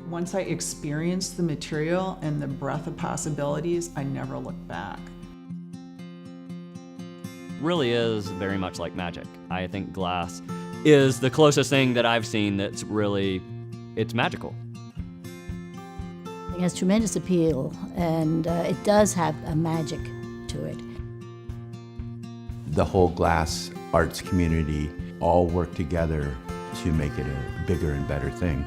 Once I experienced the material and the breadth of possibilities, I never looked back. Really is very much like magic. I think glass is the closest thing that I've seen that's really, it's magical. It has tremendous appeal, and it does have a magic to it. The whole glass arts community all work together to make it a bigger and better thing.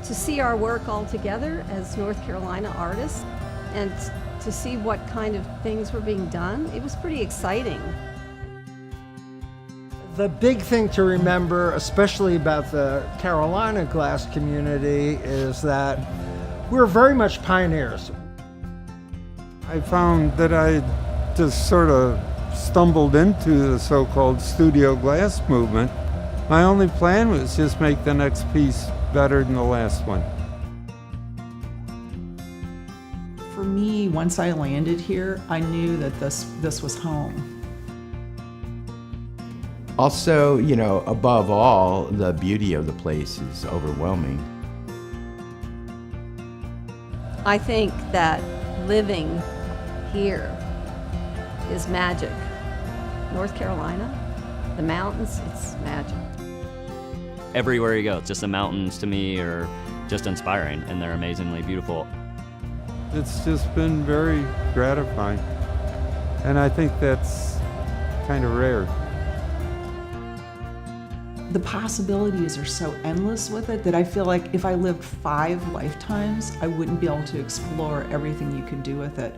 To see our work all together as North Carolina artists and to see what kind of things were being done, it was pretty exciting. The big thing to remember, especially about the Carolina glass community, is that we're very much pioneers. I found that I just sort of stumbled into the so-called studio glass movement. My only plan was just make the next piece better than the last one. For me, once I landed here, I knew that this was home. Also, you know, above all, the beauty of the place is overwhelming. I think that living here is magic. North Carolina, the mountains, it's magic. Everywhere you go, it's just the mountains to me are just inspiring, and they're amazingly beautiful. It's just been very gratifying, and I think that's kind of rare. The possibilities are so endless with it that I feel like if I lived 5 lifetimes, I wouldn't be able to explore everything you could do with it.